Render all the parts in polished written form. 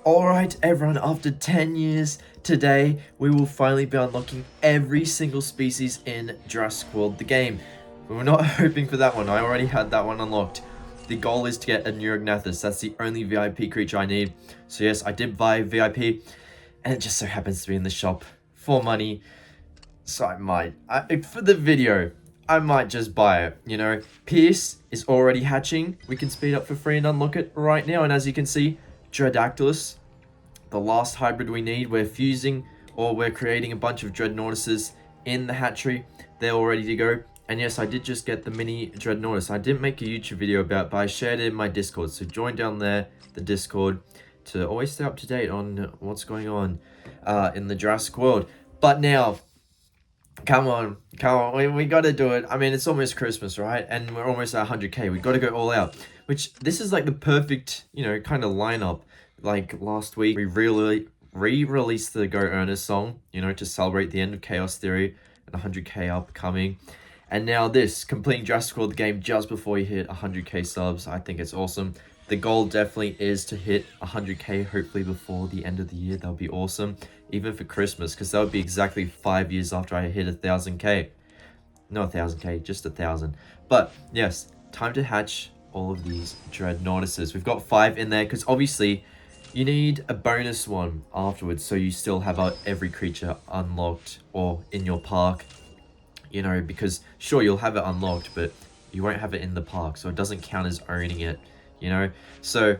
Alright everyone, after 10 years, today we will finally be unlocking every single species in Jurassic World, the game. We were not hoping for that one, I already had that one unlocked. The goal is to get Anurognathus, that's the only VIP creature I need. So yes, I did buy VIP, and it just so happens to be in the shop for money. So for the video, I might just buy it, you know. Pierce is already hatching, we can speed up for free and unlock it right now, and as you can see, Dreadactylus, the last hybrid we need. We're fusing, or we're creating a bunch of Dreadnoughtuses in the hatchery. They're all ready to go. And yes, I did just get the mini Dreadnoughtus. I didn't make a YouTube video about it, but I shared it in my Discord. So join down there, the Discord, to always stay up to date on what's going on in the Jurassic World. But now, come on, we gotta do it. I mean, it's almost Christmas, right? And we're almost at 100k. We gotta go all out. Which, this is like the perfect, you know, kind of lineup. Like last week, we re-released the Go Earnest song, you know, to celebrate the end of Chaos Theory and 100k upcoming. And now this, completing Jurassic World, the game just before you hit 100k subs. I think it's awesome. The goal definitely is to hit 100k, hopefully before the end of the year. That would be awesome. Even for Christmas, because that would be exactly 5 years after I hit 1000k. Not 1000k, just 1000. But yes, time to hatch all of these Dreadnoughtuses. We've got 5 in there, because obviously you need a bonus one afterwards, so you still have every creature unlocked or in your park, you know, because sure, you'll have it unlocked, but you won't have it in the park, so it doesn't count as owning it, you know. So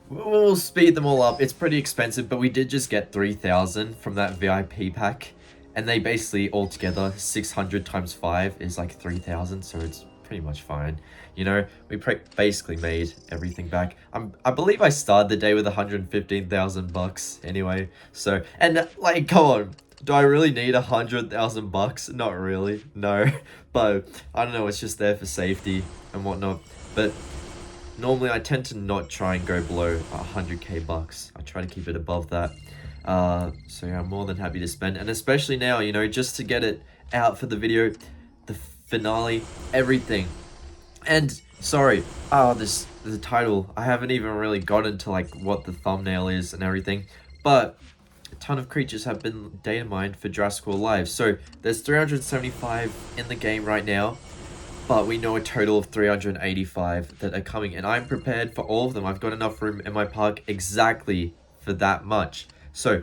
we'll speed them all up. It's pretty expensive, but we did just get 3,000 from that VIP pack, and they basically altogether 600 times 5 is like 3,000, so it's pretty much fine. You know, we basically made everything back. I believe I started the day with 115,000 bucks anyway. So, and like, come on, do I really need 100,000 bucks? Not really, no. But I don't know, it's just there for safety and whatnot. But normally I tend to not try and go below 100k bucks. I try to keep it above that. So yeah, I'm more than happy to spend, and especially now, you know, just to get it out for the video, the finale, everything. And sorry, the title, I haven't even really gotten to like what the thumbnail is and everything, but a ton of creatures have been data mined for Jurassic World Live. So there's 375 in the game right now, but we know a total of 385 that are coming, and I'm prepared for all of them. I've got enough room in my park exactly for that much. So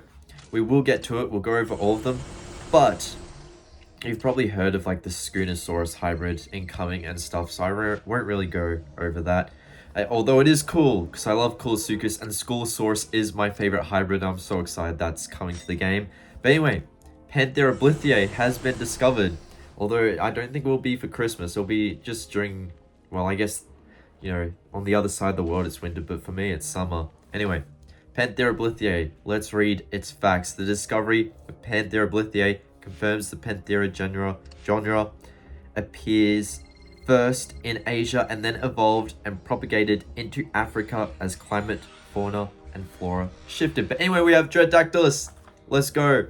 we will get to it, we'll go over all of them, but you've probably heard of like the Scolosaurus hybrid incoming and stuff, so I won't really go over that. Although it is cool, because I love Colosuchus, and Scolosaurus is my favorite hybrid. I'm so excited that's coming to the game. But anyway, Panthera Blytheae has been discovered. Although I don't think it will be for Christmas, it'll be just during, well, I guess, you know, on the other side of the world it's winter, but for me it's summer. Anyway, Panthera Blytheae, let's read its facts. The discovery of Panthera Blytheae confirms the Panthera genre appears first in Asia and then evolved and propagated into Africa as climate, fauna, and flora shifted. But anyway, we have Dreadactylus. Let's go.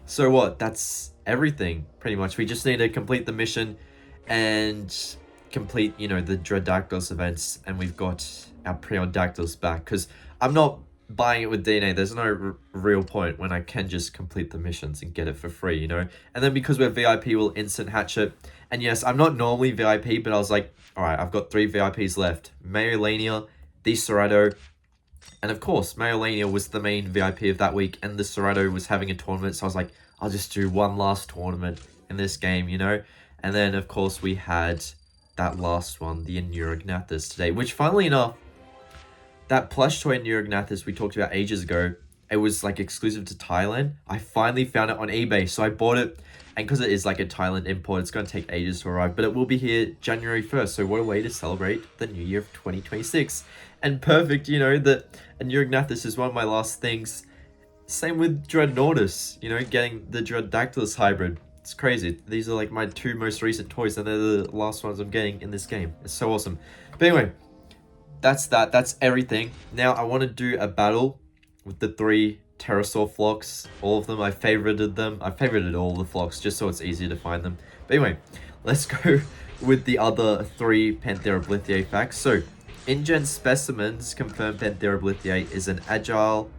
So what? That's everything, pretty much. We just need to complete the mission and complete, you know, the Dreadactylus events, and we've got our Preondactylus back, because I'm not buying it with DNA. There's no real point when I can just complete the missions and get it for free, you know. And then because we're VIP, we'll instant hatch it. And yes, I'm not normally VIP, but I was like, all right, I've got 3 VIPs left: Mayolania, the Cerrado, and of course Mayolania was the main VIP of that week, and the Cerrado was having a tournament, so I was like, I'll just do one last tournament in this game, you know. And then of course we had that last one, the Anurognathus today, which funnily enough, that plush toy Anurognathus we talked about ages ago, it was like exclusive to Thailand. I finally found it on eBay, so I bought it. And because it is like a Thailand import, it's going to take ages to arrive, but it will be here January 1st. So what a way to celebrate the new year of 2026. And perfect, you know, that Anurognathus is one of my last things. Same with Dreadnoughtus, you know, getting the Dreadactylus hybrid. It's crazy. These are like my 2 most recent toys, and they're the last ones I'm getting in this game. It's so awesome. But anyway, that's everything. Now I want to do a battle with the 3 pterosaur flocks, all of them. I favorited them. I favorited all the flocks just so it's easier to find them. But anyway, let's go with the other 3 Panthera Blytheae facts. So, InGen specimens confirm Panthera Blytheae is an agile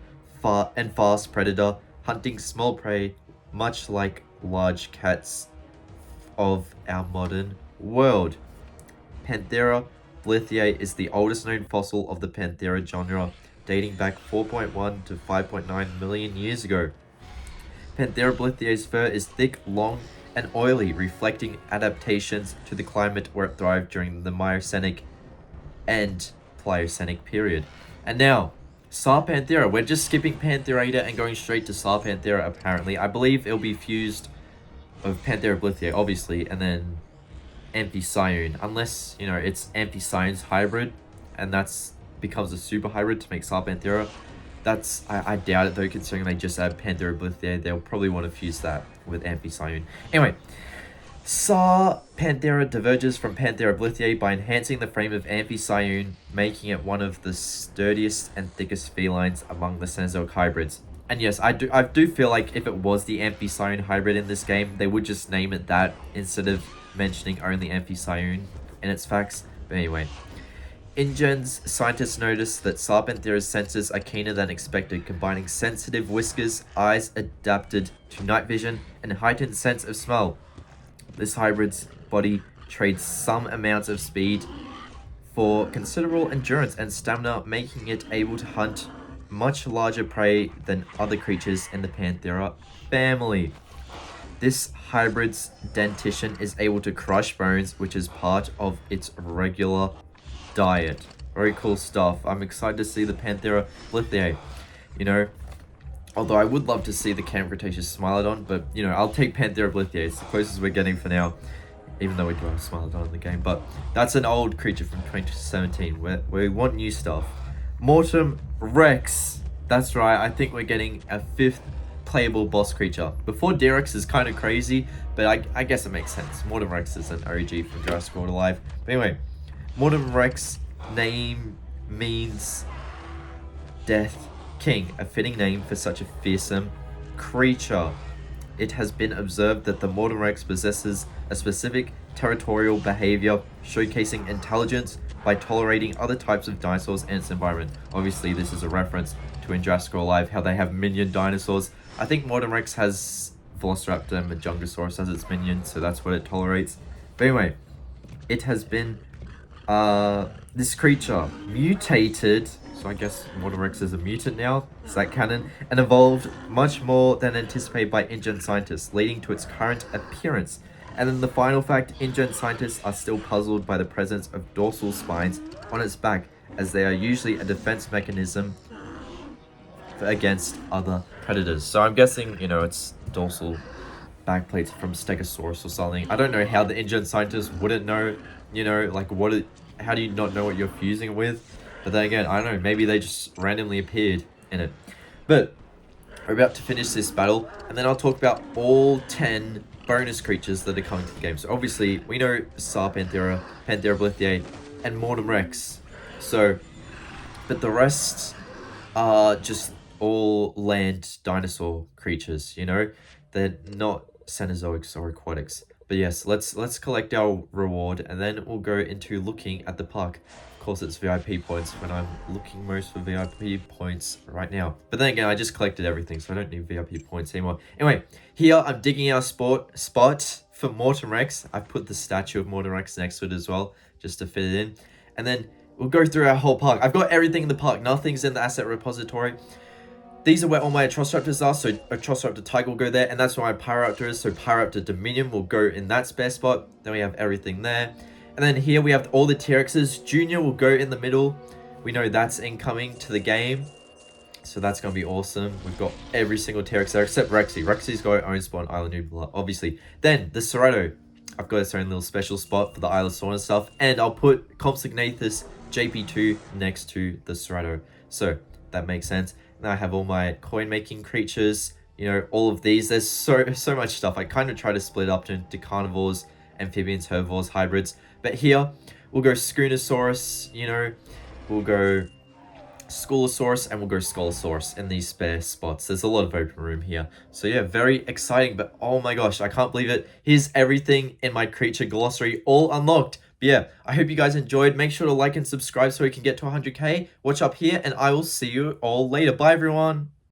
fast predator, hunting small prey, much like large cats of our modern world. Panthera Blytheae is the oldest known fossil of the Panthera genre, dating back 4.1 to 5.9 million years ago. Panthera Blytheae's fur is thick, long, and oily, reflecting adaptations to the climate where it thrived during the Miocenic and Pliocenic period. And now, Sah Panthera. We're just skipping Pantherata and going straight to Sah Panthera, apparently. I believe it'll be fused of Panthera Blytheae, obviously, and then Amphicyone. Unless, you know, it's Amphicyone's hybrid, and that's becomes a super hybrid to make Sah Panthera. I doubt it though, considering they just add Panthera Blytheae. They'll probably want to fuse that with Amphicyone. Anyway, Sah Panthera diverges from Panthera Blytheae by enhancing the frame of Amphicyone, making it one of the sturdiest and thickest felines among the Cenozoic hybrids. And yes, I do feel like if it was the Amphicyone hybrid in this game, they would just name it that instead of mentioning only Amphicyone in its facts. But anyway, InGen's scientists noticed that Sah Panthera's senses are keener than expected, combining sensitive whiskers, eyes adapted to night vision, and a heightened sense of smell. This hybrid's body trades some amounts of speed for considerable endurance and stamina, making it able to hunt much larger prey than other creatures in the Panthera family. This hybrid's dentition is able to crush bones, which is part of its regular diet. Very cool stuff. I'm excited to see the Panthera Blytheae. You know, although I would love to see the Camp Cretaceous Smilodon, but you know, I'll take Panthera Blytheae. It's the closest we're getting for now, even though we do have Smilodon in the game. But that's an old creature from 2017. We want new stuff. Mortem Rex. That's right. I think we're getting a 5th playable boss creature. Before D-Rex is kind of crazy, but I guess it makes sense. Mortem Rex is an OG from Jurassic World Alive. But anyway, Mortem Rex name means Death King, a fitting name for such a fearsome creature. It has been observed that the Mortem Rex possesses a specific territorial behavior, showcasing intelligence by tolerating other types of dinosaurs and its environment. Obviously, this is a reference to in Jurassic World Alive, how they have minion dinosaurs. I think Mortem Rex has Velociraptor and Majungasaurus as its minion, so that's what it tolerates. But anyway, it has been this creature mutated, so I guess Mortem Rex is a mutant now, is that canon, and evolved much more than anticipated by InGen scientists, leading to its current appearance. And then the final fact, InGen scientists are still puzzled by the presence of dorsal spines on its back, as they are usually a defense mechanism against other predators. So I'm guessing, you know, it's dorsal backplates from Stegosaurus or something. I don't know how the InGen scientists wouldn't know, you know, like how do you not know what you're fusing it with? But then again, I don't know, maybe they just randomly appeared in it. But we're about to finish this battle, and then I'll talk about all 10 bonus creatures that are coming to the game. So obviously, we know Sah Panthera, Panthera Blytheae, and Mortem Rex. So, but the rest are just all land dinosaur creatures, you know? They're not Cenozoics or aquatics. But yes, let's collect our reward, and then we'll go into looking at the park. Of course, it's VIP points when I'm looking most for VIP points right now. But then again, I just collected everything, so I don't need VIP points anymore. Anyway, here I'm digging our spot for Mortem Rex. I've put the statue of Mortem Rex next to it as well, just to fit it in. And then we'll go through our whole park. I've got everything in the park. Nothing's in the asset repository. These are where all my Atrociraptors are, so Atrociraptor Tiger will go there, and that's where my Pyroraptor is, so Pyroraptor Dominion will go in that spare spot. Then we have everything there. And then here we have all the T-Rexes. Junior will go in the middle. We know that's incoming to the game, so that's going to be awesome. We've got every single T-Rex there, except Rexy. Rexy's got her own spot on Isla Nublar, obviously. Then, the Cerrato. I've got its own little special spot for the Isle of Sauna stuff, and I'll put Compsognathus JP2 next to the Cerrato. So, that makes sense. Now I have all my coin making creatures, you know, all of these. There's so much stuff. I kind of try to split up into carnivores, amphibians, herbivores, hybrids. But here we'll go Cenozoic, you know, we'll go Scolosaurus, and we'll go Scolosaurus in these spare spots. There's a lot of open room here. So yeah, very exciting, but oh my gosh, I can't believe it. Here's everything in my creature glossary all unlocked. But yeah, I hope you guys enjoyed. Make sure to like and subscribe so we can get to 100k. Watch up here, and I will see you all later. Bye, everyone.